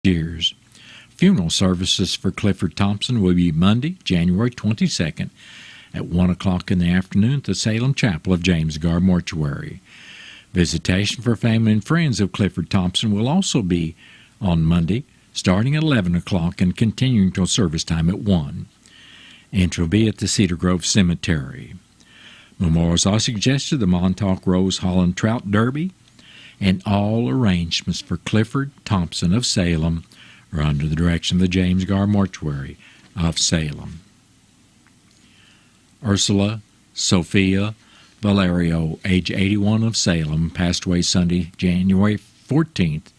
years. Funeral services for Clifford Thompson will be Monday, January 22nd at 1 o'clock in the afternoon at the Salem Chapel of James Garr Mortuary. Visitation for family and friends of Clifford Thompson will also be on Monday, starting at 11 o'clock and continuing till service time at 1. Entry will be at the Cedar Grove Cemetery. Memorials are suggested the Montauk Rose Holland Trout Derby, and all arrangements for Clifford Thompson of Salem are under the direction of the James Garr Mortuary of Salem. Ursula Sophia Valerio, age 81 of Salem, passed away Sunday, January 14th.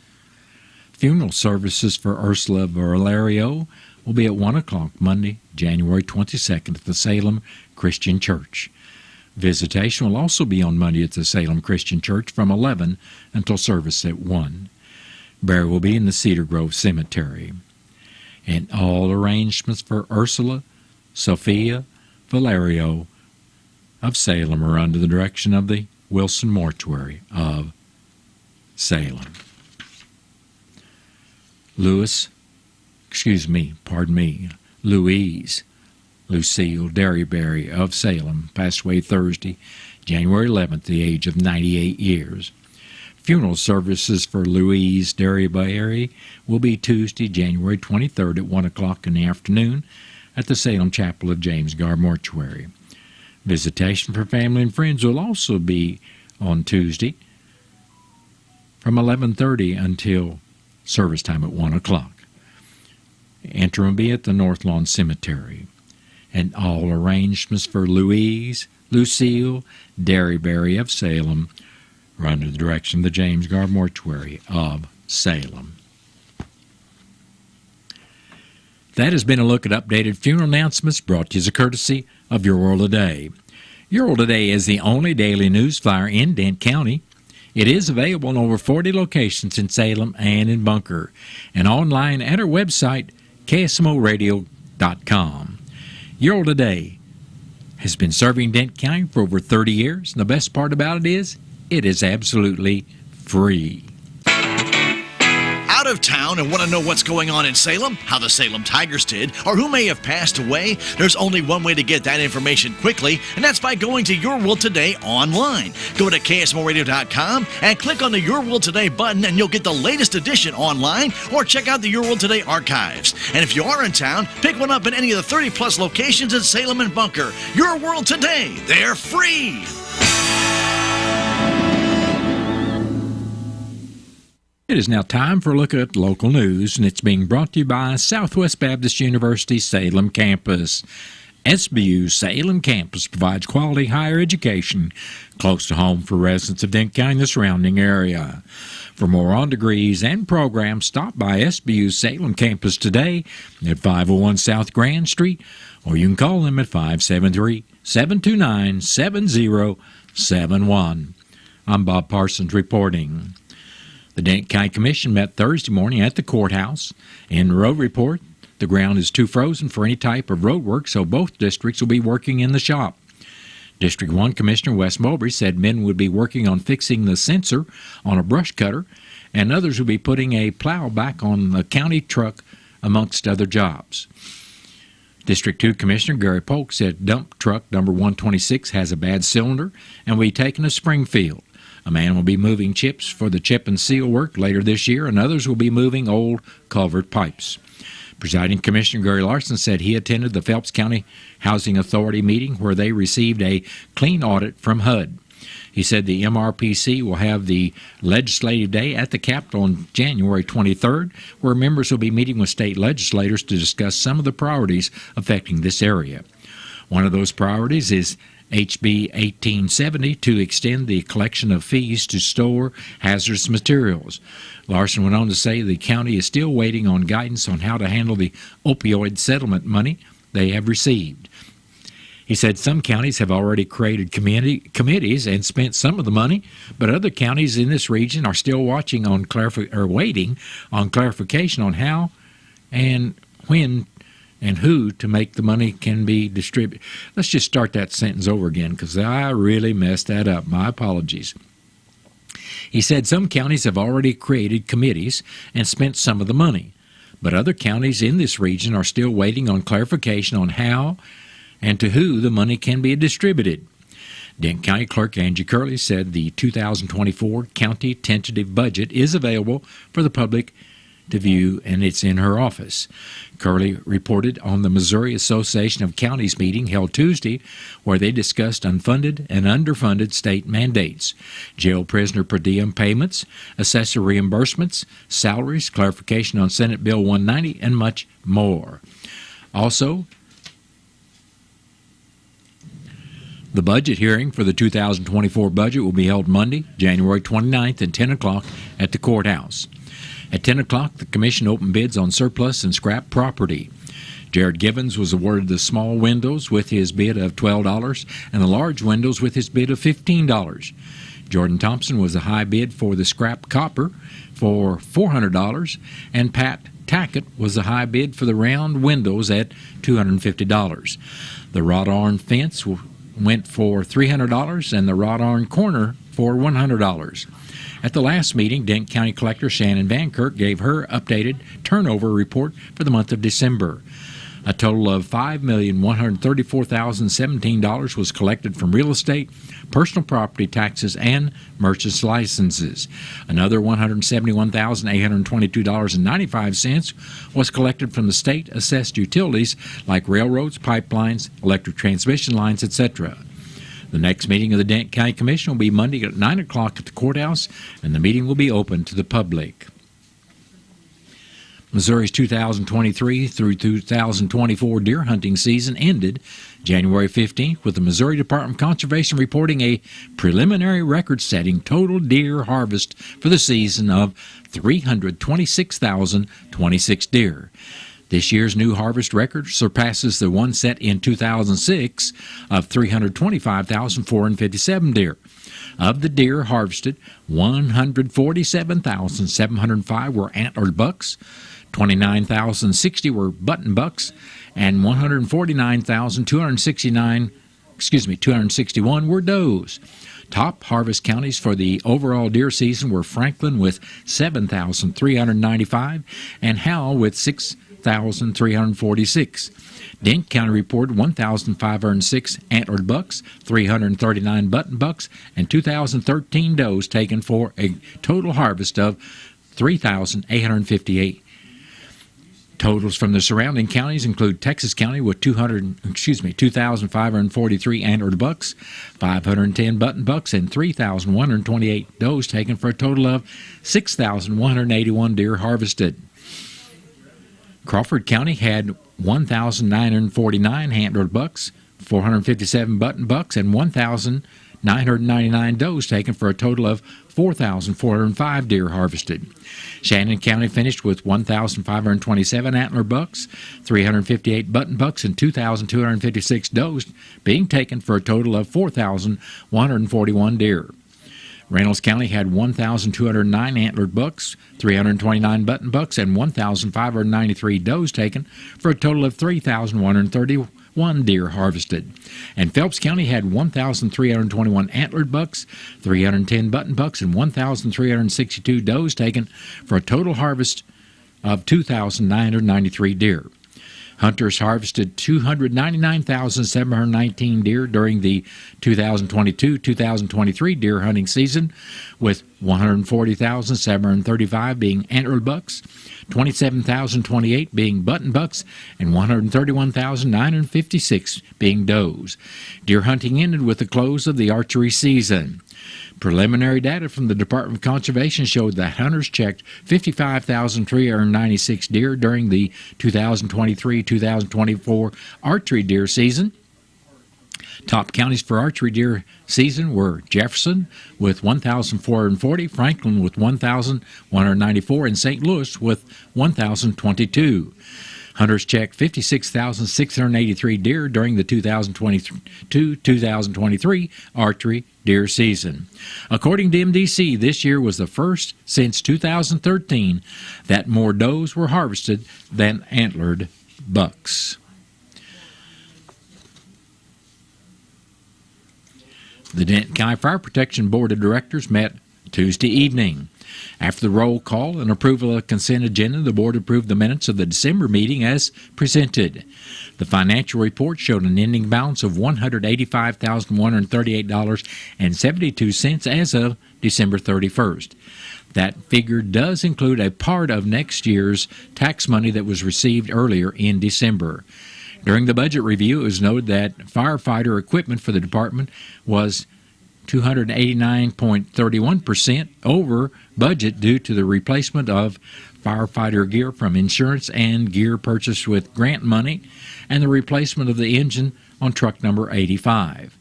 Funeral services for Ursula Valerio will be at 1 o'clock Monday, January 22nd at the Salem Christian Church. Visitation will also be on Monday at the Salem Christian Church from 11 until service at 1. Burial will be in the Cedar Grove Cemetery. And all arrangements for Ursula Sophia Valerio of Salem are under the direction of the Wilson Mortuary of Salem. Louise Lucille Derryberry of Salem passed away Thursday, January 11th, at the age of 98 years. Funeral services for Louise Derryberry will be Tuesday, January 23rd at 1 o'clock in the afternoon at the Salem Chapel of James Garr Mortuary. Visitation for family and friends will also be on Tuesday from 11:30 until service time at 1 o'clock. Entry will be at the North Lawn Cemetery. And all arrangements for Lucille Derryberry of Salem are under the direction of the James Garr Mortuary of Salem. That has been a look at updated funeral announcements brought to you as a courtesy of Your World Today. Your World Today is the only daily news flyer in Dent County. It is available in over 40 locations in Salem and in Bunker, and online at our website, KSMOradio.com. Your World Today has been serving Dent County for over 30 years, and the best part about it is absolutely free. Out of town and want to know what's going on in Salem, how the Salem Tigers did, or who may have passed away? There's only one way to get that information quickly, and that's by going to Your World Today online. Go to KSMOradio.com and click on the Your World Today button, and you'll get the latest edition online, or check out the Your World Today archives. And if you are in town, pick one up in any of the 30-plus locations in Salem and Bunker. Your World Today, they're free! It is now time for a look at local news, and it's being brought to you by Southwest Baptist University Salem Campus. SBU Salem Campus provides quality higher education close to home for residents of Dent County and the surrounding area. For more on degrees and programs, stop by SBU Salem Campus today at 501 South Grand Street, or you can call them at 573-729-7071. I'm Bob Parsons reporting. The Dent County Commission met Thursday morning at the courthouse. In the road report, the ground is too frozen for any type of road work, so both districts will be working in the shop. District 1 Commissioner Wes Mowbray said men would be working on fixing the sensor on a brush cutter, and others will be putting a plow back on the county truck, amongst other jobs. District 2 Commissioner Gary Polk said dump truck number 126 has a bad cylinder and will be taken to Springfield. A man will be moving chips for the chip and seal work later this year, and others will be moving old culvert pipes. Presiding Commissioner Gary Larson said he attended the Phelps County Housing Authority meeting where they received a clean audit from HUD. He said the MRPC will have the legislative day at the Capitol on January 23rd, where members will be meeting with state legislators to discuss some of the priorities affecting this area. One of those priorities is HB 1870 to extend the collection of fees to store hazardous materials. Larson went on to say the county is still waiting on guidance on how to handle the opioid settlement money they have received. He said some counties have already created committees and spent some of the money, but other counties in this region are still waiting on clarification on how and when and who to make the money can be distributed. Let's just start that sentence over again because I really messed that up. My apologies. He said some counties have already created committees and spent some of the money, but other counties in this region are still waiting on clarification on how and to who the money can be distributed. Denton County Clerk Angie Curley said the 2024 county tentative budget is available for the public to view, and it's in her office. Curley reported on the Missouri Association of Counties meeting held Tuesday, where they discussed unfunded and underfunded state mandates, jail prisoner per diem payments, assessor reimbursements, salaries, clarification on Senate Bill 190, and much more. Also, the budget hearing for the 2024 budget will be held Monday, January 29th at 10 o'clock at the courthouse. At 10 o'clock, the Commission opened bids on surplus and scrap property. Jared Givens was awarded the small windows with his bid of $12 and the large windows with his bid of $15. Jordan Thompson was the high bid for the scrap copper for $400, and Pat Tackett was the high bid for the round windows at $250. The wrought iron fence went for $300 and the wrought iron corner for $100. At the last meeting, Denton County Collector Shannon Van Kirk gave her updated turnover report for the month of December. A total of $5,134,017 was collected from real estate, personal property taxes, and merchants' licenses. Another $171,822.95 was collected from the state-assessed utilities like railroads, pipelines, electric transmission lines, etc. The next meeting of the Denton County Commission will be Monday at 9 o'clock at the courthouse, and the meeting will be open to the public. Missouri's 2023 through 2024 deer hunting season ended January 15th with the Missouri Department of Conservation reporting a preliminary record-setting total deer harvest for the season of 326,026 deer. This year's new harvest record surpasses the one set in 2006 of 325,457 deer. Of the deer harvested, 147,705 were antlered bucks, 29,060 were button bucks, and 261 were does. Top harvest counties for the overall deer season were Franklin with 7,395 and Howell with 6,346. Denton County reported 1,506 antlered bucks, 339 button bucks, and 2,013 does taken for a total harvest of 3,858. Totals from the surrounding counties include Texas County with 2,543 antlered bucks, 510 button bucks, and 3,128 does taken for a total of 6,181 deer harvested. Crawford County had 1,949 antlered bucks, 457 button bucks, and 1,999 does taken for a total of 4,405 deer harvested. Shannon County finished with 1,527 antler bucks, 358 button bucks, and 2,256 does being taken for a total of 4,141 deer. Reynolds County had 1,209 antlered bucks, 329 button bucks, and 1,593 does taken for a total of 3,131 deer harvested. And Phelps County had 1,321 antlered bucks, 310 button bucks, and 1,362 does taken for a total harvest of 2,993 deer. Hunters harvested 299,719 deer during the 2022-2023 deer hunting season, with 140,735 being antlered bucks, 27,028 being button bucks, and 131,956 being does. Deer hunting ended with the close of the archery season. Preliminary data from the Department of Conservation showed that hunters checked 55,396 deer during the 2023-2024 archery deer season. Top counties for archery deer season were Jefferson with 1,440, Franklin with 1,194, and St. Louis with 1,022. Hunters checked 56,683 deer during the 2022-2023 archery deer season. According to MDC, this year was the first since 2013 that more does were harvested than antlered bucks. The Denton County Fire Protection Board of Directors met Tuesday evening. After the roll call and approval of the consent agenda, the board approved the minutes of the December meeting as presented. The financial report showed an ending balance of $185,138.72 as of December 31st. That figure does include a part of next year's tax money that was received earlier in December. During the budget review, it was noted that firefighter equipment for the department was 289.31% over budget due to the replacement of firefighter gear from insurance and gear purchased with grant money and the replacement of the engine on truck number 85.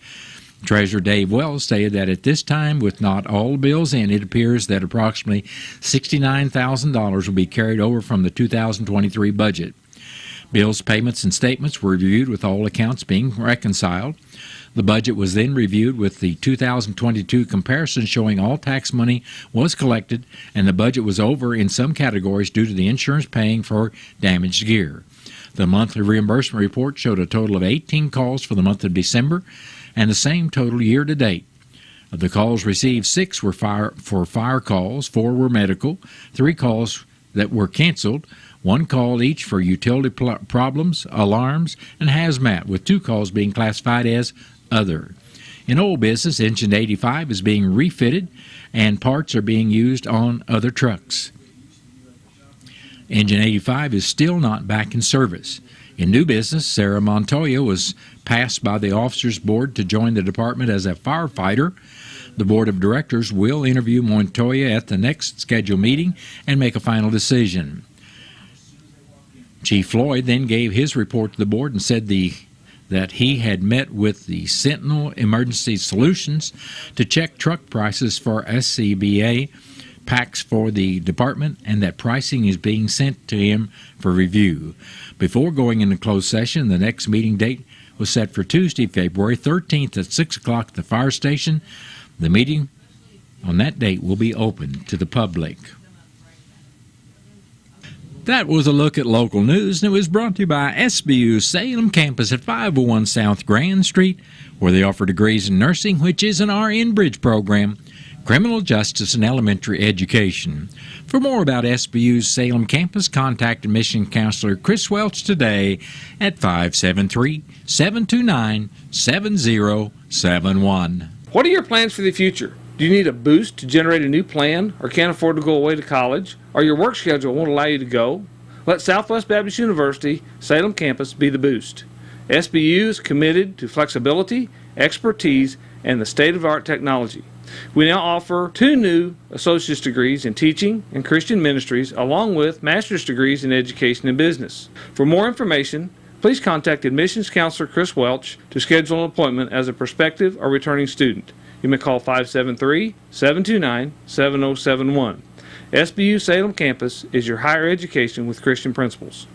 Treasurer Dave Wells stated that at this time, with not all bills in, it appears that approximately $69,000 will be carried over from the 2023 budget. Bills, payments, and statements were reviewed with all accounts being reconciled. The budget was then reviewed with the 2022 comparison showing all tax money was collected and the budget was over in some categories due to the insurance paying for damaged gear. The monthly reimbursement report showed a total of 18 calls for the month of December and the same total year to date. Of the calls received, 6 were fire calls, 4 were medical, 3 calls that were canceled, 1 call each for utility problems, alarms, and hazmat, with 2 calls being classified as other. In oil business, Engine 85 is being refitted and parts are being used on other trucks. Engine 85 is still not back in service. In new business, Sarah Montoya was passed by the officers board to join the department as a firefighter. The board of directors will interview Montoya at the next scheduled meeting and make a final decision. Chief Floyd then gave his report to the board and said that he had met with the Sentinel Emergency Solutions to check truck prices for SCBA packs for the department and that pricing is being sent to him for review. Before going into closed session, the next meeting date was set for Tuesday, February 13th at 6 o'clock at the fire station. The meeting on that date will be open to the public. That was a look at local news, and it was brought to you by SBU Salem campus at 501 South Grand Street, where they offer degrees in nursing, which is an RN Bridge program, criminal justice, and elementary education. For more about SBU's Salem campus, contact admission counselor Chris Welch today at 573-729-7071. What are your plans for the future? Do you need a boost to generate a new plan or can't afford to go away to college? Or your work schedule won't allow you to go? Let Southwest Baptist University Salem campus be the boost. SBU is committed to flexibility, expertise, and the state-of-the-art technology. We now offer 2 new associate's degrees in teaching and Christian ministries, along with master's degrees in education and business. For more information, please contact admissions counselor Chris Welch to schedule an appointment as a prospective or returning student. You may call 573-729-7071. SBU Salem campus is your higher education with Christian principles.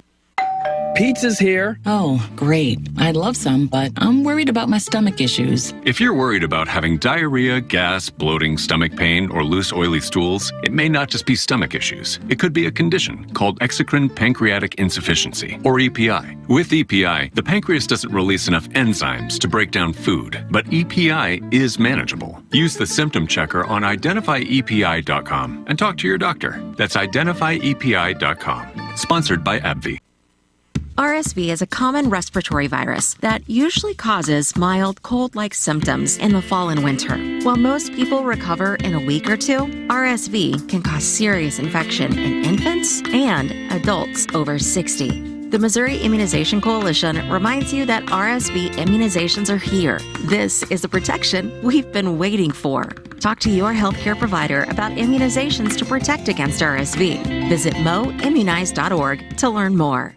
Pizza's here. Oh, great. I'd love some, but I'm worried about my stomach issues. If you're worried about having diarrhea, gas, bloating, stomach pain, or loose, oily stools, it may not just be stomach issues. It could be a condition called exocrine pancreatic insufficiency, or EPI. With EPI, the pancreas doesn't release enough enzymes to break down food, but EPI is manageable. Use the symptom checker on identifyepi.com and talk to your doctor. That's identifyepi.com. Sponsored by AbbVie. RSV is a common respiratory virus that usually causes mild cold-like symptoms in the fall and winter. While most people recover in a week or 2, RSV can cause serious infection in infants and adults over 60. The Missouri Immunization Coalition reminds you that RSV immunizations are here. This is the protection we've been waiting for. Talk to your healthcare provider about immunizations to protect against RSV. Visit moimmunize.org to learn more.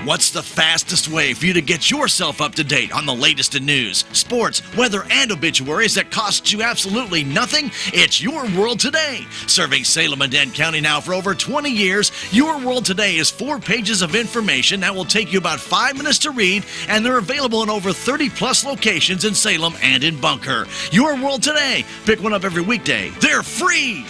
What's the fastest way for you to get yourself up to date on the latest in news, sports, weather, and obituaries that costs you absolutely nothing? It's Your World Today. Serving Salem and Dent County now for over 20 years, Your World Today is 4 pages of information that will take you about 5 minutes to read, and they're available in over 30-plus locations in Salem and in Bunker. Your World Today. Pick one up every weekday. They're free.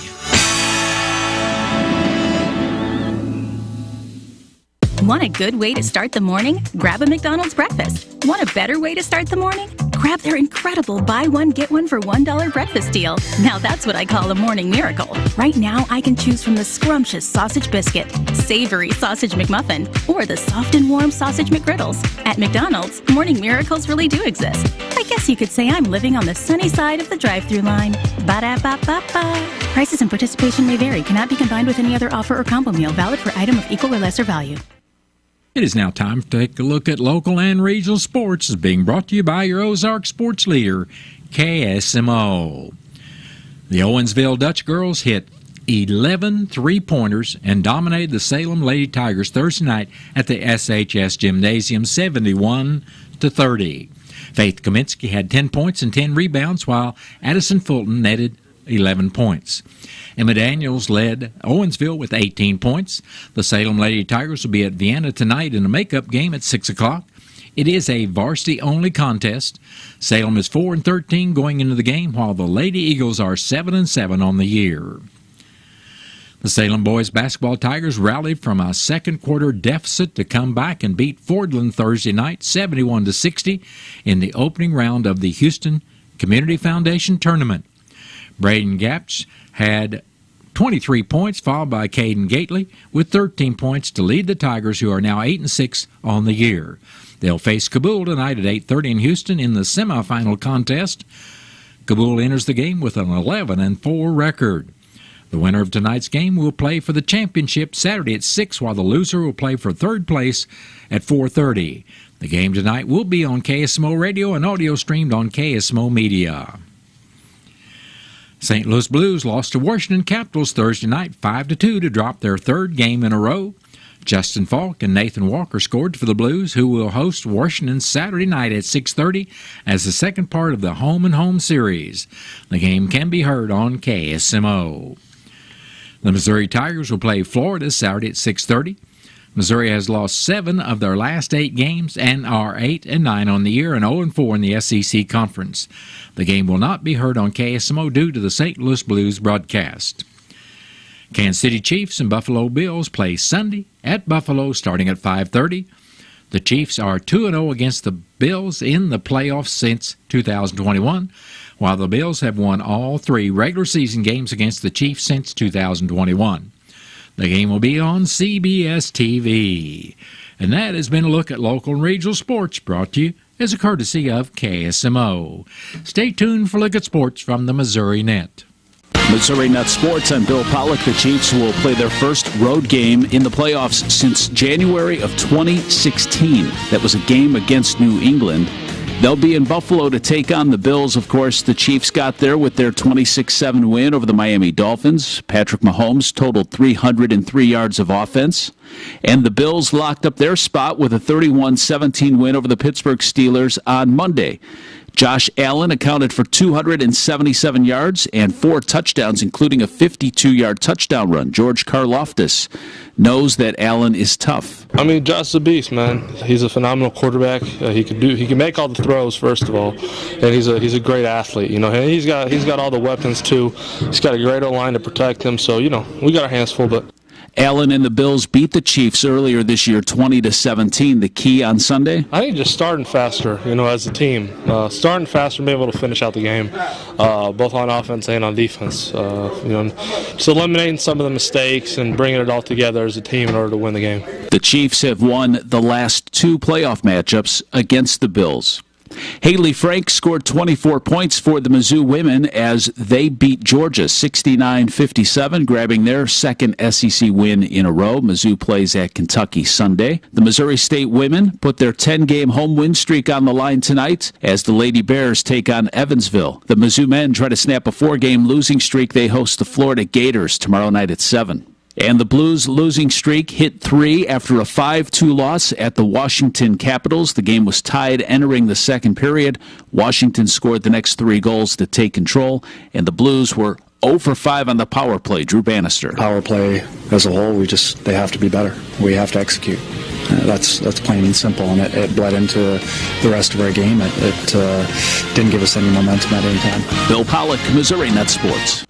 Want a good way to start the morning? Grab a McDonald's breakfast. Want a better way to start the morning? Grab their incredible buy one, get one for $1 breakfast deal. Now that's what I call a morning miracle. Right now, I can choose from the scrumptious sausage biscuit, savory sausage McMuffin, or the soft and warm sausage McGriddles. At McDonald's, morning miracles really do exist. I guess you could say I'm living on the sunny side of the drive-thru line. Ba-da-ba-ba-ba. Prices and participation may vary. Cannot be combined with any other offer or combo meal. Valid for item of equal or lesser value. It is now time to take a look at local and regional sports. It's being brought to you by your Ozark sports leader, KSMO. The Owensville Dutch girls hit 11 three-pointers and dominated the Salem Lady Tigers Thursday night at the SHS Gymnasium 71-30. Faith Kaminsky had 10 points and 10 rebounds, while Addison Fulton netted 11 points. Emma Daniels led Owensville with 18 points. The Salem Lady Tigers will be at Vienna tonight in a makeup game at 6 o'clock. It is a varsity-only contest. Salem is 4-13 going into the game, while the Lady Eagles are 7-7 on the year. The Salem boys basketball Tigers rallied from a second-quarter deficit to come back and beat Fordland Thursday night 71-60 in the opening round of the Houston Community Foundation Tournament. Braden Gapch had 23 points, followed by Caden Gately with 13 points to lead the Tigers, who are now 8-6 on the year. They'll face Kabul tonight at 8:30 in Houston in the semifinal contest. Kabul enters the game with an 11-4 record. The winner of tonight's game will play for the championship Saturday at 6, while the loser will play for third place at 4:30. The game tonight will be on KSMO Radio and audio streamed on KSMO Media. St. Louis Blues lost to Washington Capitals Thursday night 5-2 to drop their third game in a row. Justin Falk and Nathan Walker scored for the Blues, who will host Washington Saturday night at 6:30 as the second part of the home-and-home series. The game can be heard on KSMO. The Missouri Tigers will play Florida Saturday at 6:30. Missouri has lost 7 of their last 8 games and are 8-9 on the year and 0-4 in the SEC Conference. The game will not be heard on KSMO due to the St. Louis Blues broadcast. Kansas City Chiefs and Buffalo Bills play Sunday at Buffalo starting at 5:30. The Chiefs are 2-0 against the Bills in the playoffs since 2021, while the Bills have won all 3 regular season games against the Chiefs since 2021. The game will be on CBS TV. And that has been a look at local and regional sports brought to you as a courtesy of KSMO. Stay tuned for a look at sports from the Missouri Net. Missouri Net Sports. I'm Bill Pollock. The Chiefs will play their first road game in the playoffs since January of 2016. That was a game against New England. They'll be in Buffalo to take on the Bills. Of course, the Chiefs got there with their 26-7 win over the Miami Dolphins. Patrick Mahomes totaled 303 yards of offense. And the Bills locked up their spot with a 31-17 win over the Pittsburgh Steelers on Monday. Josh Allen accounted for 277 yards and 4 touchdowns, including a 52-yard touchdown run. George Karlaftis knows that Allen is tough. I mean, Josh is a beast, man. He's a phenomenal quarterback. He can make all the throws, first of all, and he's a great athlete. You know, and he's got all the weapons too. He's got a great O-line to protect him. So, you know, we got our hands full, but. Allen and the Bills beat the Chiefs earlier this year, 20-17. The key on Sunday? I think just starting faster, you know, as a team. Starting faster and being able to finish out the game, both on offense and on defense. You know, just eliminating some of the mistakes and bringing it all together as a team in order to win the game. The Chiefs have won the last 2 playoff matchups against the Bills. Haley Frank scored 24 points for the Mizzou women as they beat Georgia 69-57, grabbing their second SEC win in a row. Mizzou plays at Kentucky Sunday. The Missouri State women put their 10-game home win streak on the line tonight as the Lady Bears take on Evansville. The Mizzou men try to snap a 4-game losing streak. They host the Florida Gators tomorrow night at 7. And the Blues' losing streak hit 3 after a 5-2 loss at the Washington Capitals. The game was tied entering the second period. Washington scored the next 3 goals to take control, and the Blues were 0 for 5 on the power play. Drew Bannister. Power play as a whole, they have to be better. We have to execute. That's plain and simple, and it bled into the rest of our game. It didn't give us any momentum at any time. Bill Pollock, Missouri Net Sports.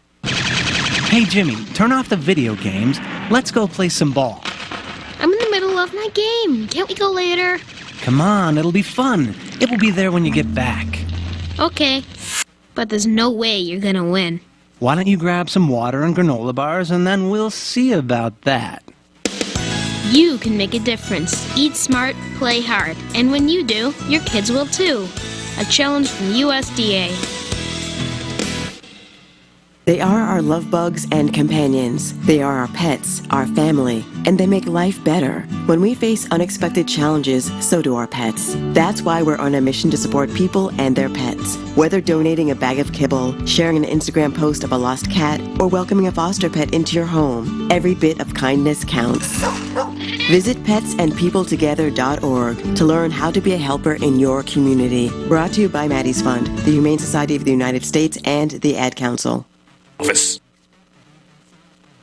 Hey, Jimmy, turn off the video games. Let's go play some ball. I'm in the middle of my game. Can't we go later? Come on, it'll be fun. It will be there when you get back. Okay. But there's no way you're gonna win. Why don't you grab some water and granola bars, and then we'll see about that. You can make a difference. Eat smart, play hard. And when you do, your kids will too. A challenge from USDA. They are our love bugs and companions. They are our pets, our family, and they make life better. When we face unexpected challenges, so do our pets. That's why we're on a mission to support people and their pets. Whether donating a bag of kibble, sharing an Instagram post of a lost cat, or welcoming a foster pet into your home, every bit of kindness counts. Visit petsandpeopletogether.org to learn how to be a helper in your community. Brought to you by Maddie's Fund, the Humane Society of the United States, and the Ad Council.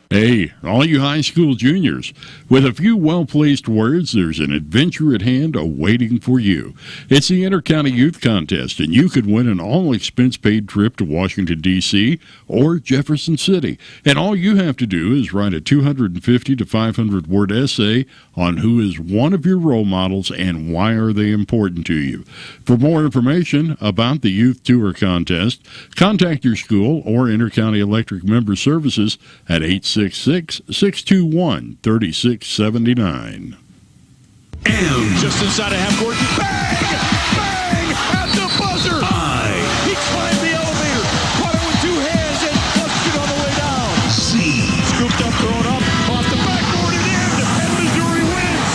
Hey, all you high school juniors, with a few well-placed words, there's an adventure at hand awaiting for you. It's the Intercounty Youth Contest, and you could win an all-expense-paid trip to Washington, D.C. or Jefferson City. And all you have to do is write a 250 to 500-word essay on who is one of your role models and why are they important to you. For more information about the Youth Tour Contest, contact your school or Intercounty Electric Member Services at 866-621-3679. And just inside of half court, bang! Bang! At the buzzer! He climbed the elevator, caught it with two hands, and flushed it on the way down. Scooped up, thrown up, off the backboard and in, and Missouri wins!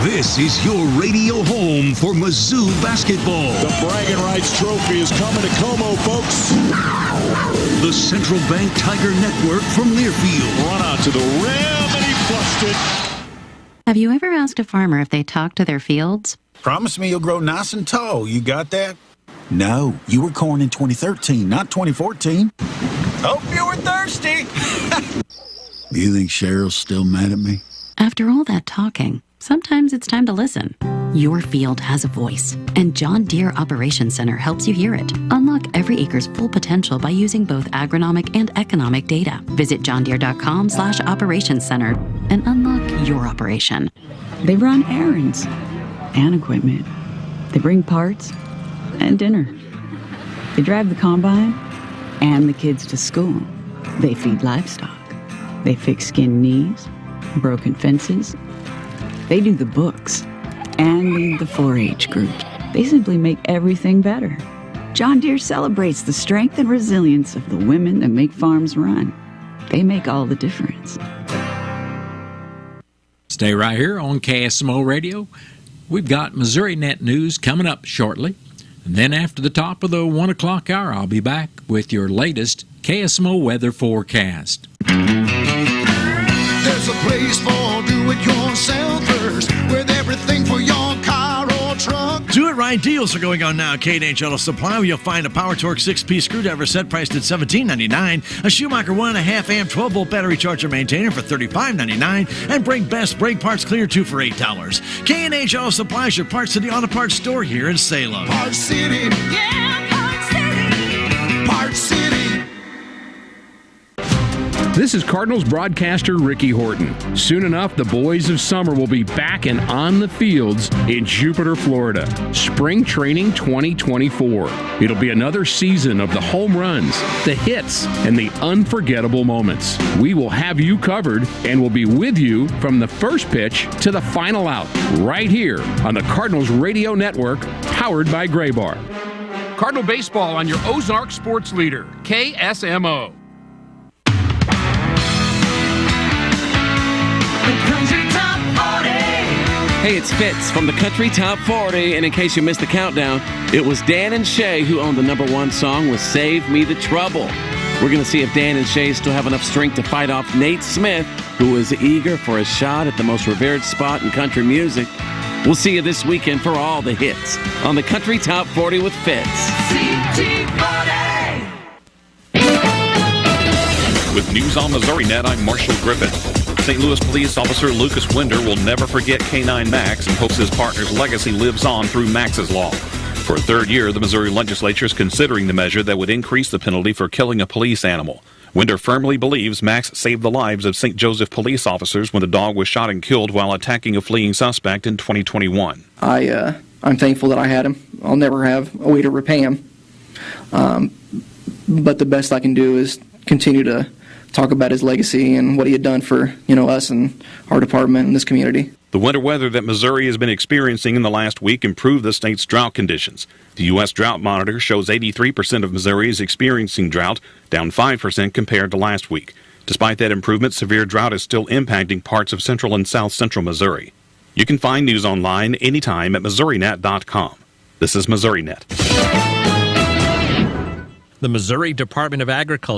This is your radio home for Mizzou basketball. The bragging rights trophy is coming to Como, folks. The Central Bank Tiger Network from Learfield. Run out to the rim, and he flushed it. Have you ever asked a farmer if they talk to their fields? Promise me you'll grow nice and tall. You got that? No, you were corn in 2013, not 2014. Hope you were thirsty. You think Cheryl's still mad at me? After all that talking, sometimes it's time to listen. Your field has a voice, and John Deere Operations Center helps you hear it. Unlock every acre's full potential by using both agronomic and economic data. Visit johndeere.com/operations center and unlock your operation. They run errands and equipment. They bring parts and dinner. They drive the combine and the kids to school. They feed livestock. They fix skinned knees, broken fences. They do the books and lead the 4-H groups. They simply make everything better. John Deere celebrates the strength and resilience of the women that make farms run. They make all the difference. Stay right here on KSMO Radio. We've got Missouri Net News coming up shortly. And then after the top of the 1 o'clock hour, I'll be back with your latest KSMO weather forecast. There's a place for do-it-yourselfers with everything for your car or truck. Do It Right deals are going on now at K&H Auto Supply, where you'll find a Power Torque 6-piece screwdriver set priced at $17.99, a Schumacher 1.5 amp 12-volt battery charger maintainer for $35.99, and bring Best brake parts clear 2 for $8. K&H Auto Supply is your Parts City Auto Parts store here in Salem. Parts City. Yeah, Parts City. Parts City. This is Cardinals broadcaster Ricky Horton. Soon enough, the boys of summer will be back and on the fields in Jupiter, Florida. Spring Training 2024. It'll be another season of the home runs, the hits, and the unforgettable moments. We will have you covered and will be with you from the first pitch to the final out, right here on the Cardinals Radio Network, powered by Gray Bar. Cardinal Baseball on your Ozark Sports Leader, KSMO. Hey, it's Fitz from the Country Top 40, and in case you missed the countdown, it was Dan and Shay who owned the #1 song with Save Me the Trouble. We're going to see if Dan and Shay still have enough strength to fight off Nate Smith, who is eager for a shot at the most revered spot in country music. We'll see you this weekend for all the hits on the Country Top 40 with Fitz. CT40. With News on Missouri Net, I'm Marshall Griffith. St. Louis Police Officer Lucas Winder will never forget K9 Max and hopes his partner's legacy lives on through Max's Law. For a third year, the Missouri legislature is considering the measure that would increase the penalty for killing a police animal. Winder firmly believes Max saved the lives of St. Joseph police officers when the dog was shot and killed while attacking a fleeing suspect in 2021. I'm thankful that I had him. I'll never have a way to repay him. But the best I can do is continue to talk about his legacy and what he had done for, us and our department and this community. The winter weather that Missouri has been experiencing in the last week improved the state's drought conditions. The U.S. Drought Monitor shows 83% of Missouri is experiencing drought, down 5% compared to last week. Despite that improvement, severe drought is still impacting parts of central and south central Missouri. You can find news online anytime at MissouriNet.com. This is MissouriNet. The Missouri Department of Agriculture